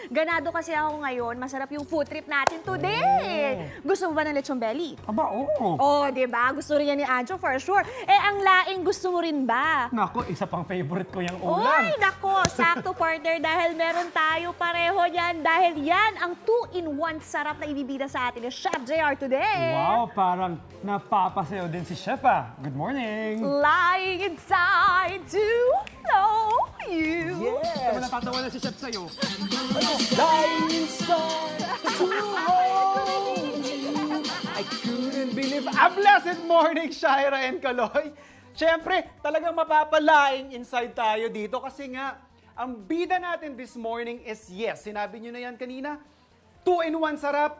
Ganado kasi ako ngayon. Masarap yung food trip natin today. Gusto mo ba ng lechon belly? Aba, oo. Oh, di ba? Gusto rin yan ni Anjo for sure. Eh, ang laing gusto mo rin ba? Naku, isa pang favorite ko yung ulam. Oy, nako, sakto partner dahil meron tayo pareho yan. Dahil yan ang 2-in-1 sarap na ibibida sa atin ni Chef JR today. Wow, parang napapasayo din si Chef ah. Good morning. Lying inside to know you. Yes. Natatawa na si Chef sa'yo. Dying inside to hold. I couldn't believe. A blessed morning, Shaira and Kaloy. Siyempre, talagang mapapalaing inside tayo dito kasi nga, ang bida natin this morning is yes. Sinabi nyo na yan kanina. 2-in-1 sarap.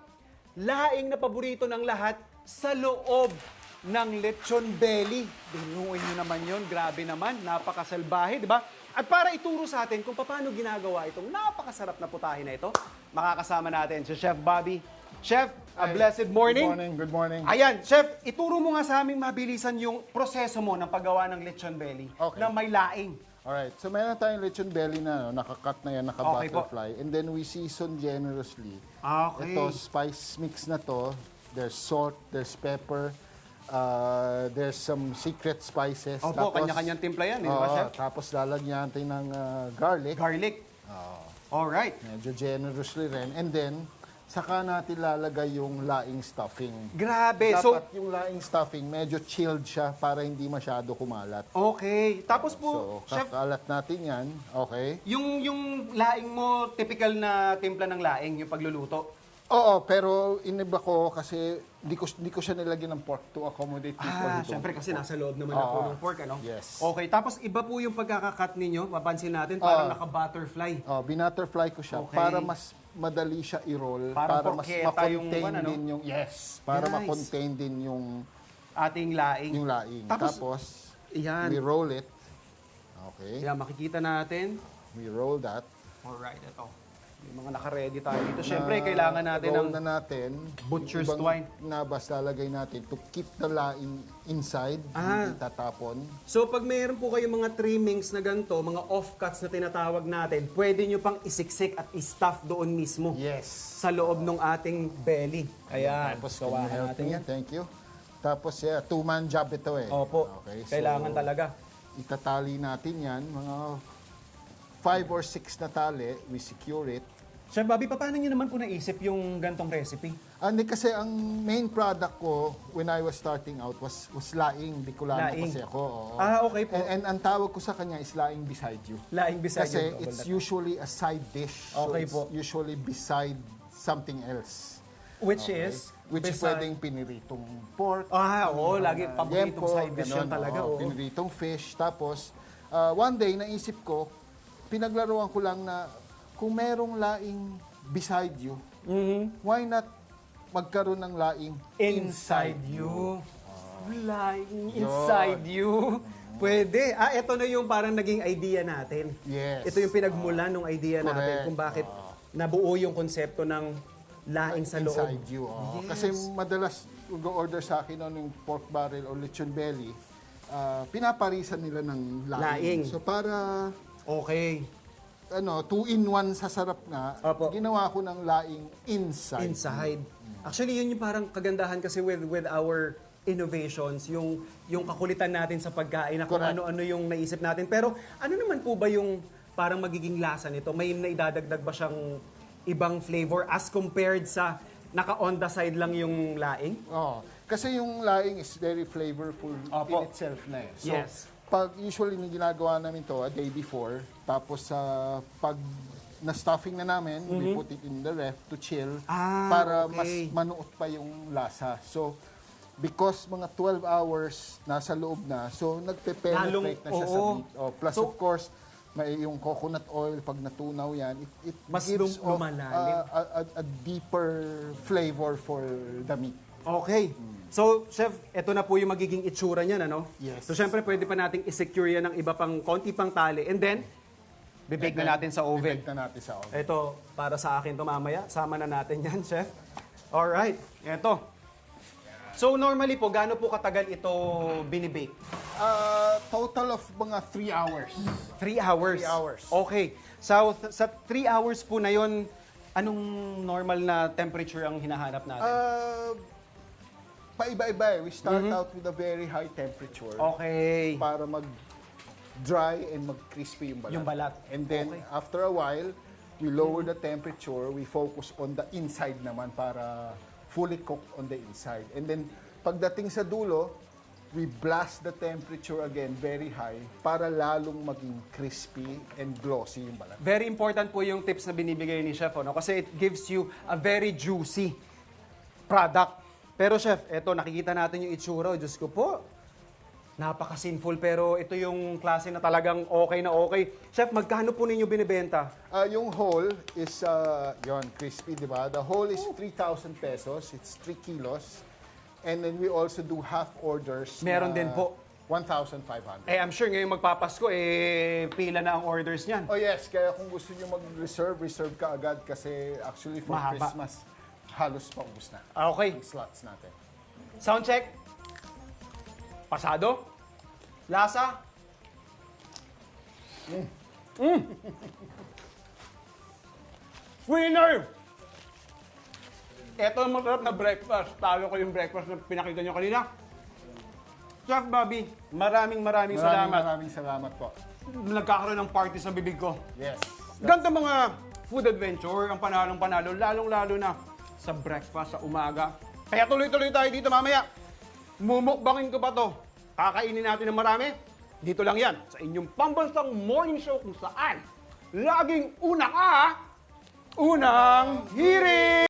Laing na paborito ng lahat sa loob ng lechon belly. Binuin nyo naman yun. Grabe naman. Napakasalbahe, di ba? At para ituro sa atin kung paano ginagawa itong napakasarap na putahe na ito, makakasama natin si Chef Bobby. Chef, a blessed morning. Good morning, good morning. Ayan, Chef, ituro mo nga sa aming mabilisan yung proseso mo ng paggawa ng lechon belly Okay. na may laing. Alright, so meron tayong lechon belly na nakakat na yan, Okay po. naka-butterfly. And then we season generously. Okay. Ito, spice mix na to. There's salt, there's pepper, there's some secret spices. Opo, kanya-kanyang timpla yan, di ba, Oo, Chef? tapos lalagyan natin ng garlic. Garlic. Alright. Medyo generously rin. And then, saka natin lalagay yung laing stuffing. Grabe. So, Dapat yung laing stuffing, medyo chilled siya para hindi masyado kumalat. okay. Tapos po, So, Chef, kakalat natin yan. Okay. yung laing mo, typical na timpla ng laing, yung pagluluto. Oo, pero iniba ko kasi hindi ko siya nilagyan ng pork to accommodate people who don't Syempre kasi eat pork. nasa loob naman na po Oo. ng pork, ano? Yes. Okay, tapos iba po yung pagkakakat ninyo, mapansin natin, parang Oo. naka-butterfly. Binutterfly ko siya Okay. para mas madali siya i-roll. Parang para mas porchetta yung ma-contain ano? din yung... Yes. Para Nice. ma-contain din yung Ating laing. laing. Tapos, Tapos, Yan. we roll it. Okay. Kaya makikita natin. We roll that. Alright, ito. May mga naka-ready tayo dito. Siyempre, kailangan natin roll ng... na natin. butcher's Yung twine. nabas lalagay natin to keep the laing inside. Ah. Hindi tatapon. So, pag mayroon po kayong mga trimmings na ganito, mga offcuts na tinatawag natin, pwede nyo pang isiksik at i-stuff doon mismo. Yes. Sa loob ng ating belly. Ayan, Tapos, gawa can you help natin me? yan. Thank you. Tapos, yeah, two-man job ito eh. Opo, Okay, kailangan talaga. Itatali natin yan. Mga 5 or 6 na tali, we secure it. Chef Bobby, paano nyo naman po naisip yung gantong recipe? Hindi kasi ang main product ko when I was starting out was laing. Bicolano Laing. kasi ako. Oo. Okay po. And ang tawag ko sa kanya is laing beside you. Laing beside Kasi yung it's double usually a side dish. So Okay it's po. usually beside something else. Which Okay? is? Which is beside- pwedeng piniritong pork. Oo, lagi paboritong Yempo, side dish yun ganon, talaga. oo, Oo. piniritong fish. Tapos, one day, naisip ko, pinaglaruan ko lang na kung merong laing beside you, why not magkaroon ng laing Inside you. Lying inside you. Pwede. Ito na yung parang naging idea natin. Yes. Ito yung pinagmulan ng idea natin Correct. kung bakit nabuo yung konsepto ng laing sa loob. Inside you. oo. Yes. Kasi madalas mag-order sa akin yung pork barrel or lechon belly, pinaparisan nila ng Laing. laing. So para Okay. 2-in-1 sa sarap nga, Opo. ginawa ko ng laing inside. Inside. Actually, yun yung parang kagandahan kasi with our innovations, yung kakulitan natin sa pagkain na kung Correct. ano-ano yung naisip natin. Pero ano naman po ba yung parang magiging lasa nito? May naidadagdag ba siyang ibang flavor as compared sa naka-on the side lang yung laing? Oo. Kasi yung laing is very flavorful Opo. in itself na eh. So, Yes. pag usually yung ginagawa namin to a day before, tapos pag na-stuffing na namin, we put it in the ref to chill para mas okay. manuot pa yung lasa. So, because mga 12 hours nasa loob na, so nagpe-penetrate na siya sa oo. meat. Plus, So, of course, may yung coconut oil, pag natunaw yan, it Mas gives off lumalalim. a deeper flavor for the meat. Okay. So, Chef, ito na po yung magiging itsura niyan, ano? Yes. So, syempre, pwede pa nating i-secure yan ng iba pang, konti pang tali. And then, bibake na natin sa oven. Bibake na natin sa oven. Ito, para sa akin to mamaya. Sama na natin yan, Chef. Alright. Ito. So, normally po, gaano po katagal ito binibake? total of mga 3 hours. 3 hours? 3 hours. Okay. Sa 3 hours po na yon, anong normal na temperature ang hinahanap natin? Paiba-iba eh. We start out with a very high temperature Okay. para mag-dry and mag-crispy yung balat. Yung balat. And then, Okay. after a while, we lower the temperature. We focus on the inside naman para fully cooked on the inside. And then, pagdating sa dulo, we blast the temperature again very high para lalong maging crispy and glossy yung balat. Very important po yung tips na binibigay ni Chef, ano? Kasi it gives you a very juicy product. Pero Chef, eto, nakikita natin yung itsura. Diyos ko po, napaka-sinful. Pero ito yung klase na talagang okay na okay. Chef, magkano po ninyo binibenta? Yung whole is, yon crispy, di ba? The whole is 3,000 pesos. It's 3 kilos. And then we also do half orders. Meron na din po. 1,500. I'm sure ngayong magpapasko, pila na ang orders niyan. Oh yes, kaya kung gusto nyo mag-reserve ka agad kasi actually for Mahaba. Christmas, halos paubos na Okay. ang slots natin. Sound check. Pasado. Lasa. Winner! Ito ang masarap na breakfast. Talo ko yung breakfast na pinakita nyo kanina. Chef Bobby, maraming salamat. Maraming salamat po. Nagkakaroon ng party sa bibig ko. Yes. Ganito mga food adventure, ang panalong-panalo, lalong-lalo na sa breakfast, sa umaga. Kaya tuloy-tuloy tayo dito mamaya. Mumukbangin ko pa to. Kakainin natin ng marami. Dito lang yan, sa inyong pambansang morning show kung saan laging una ka, unang hirit!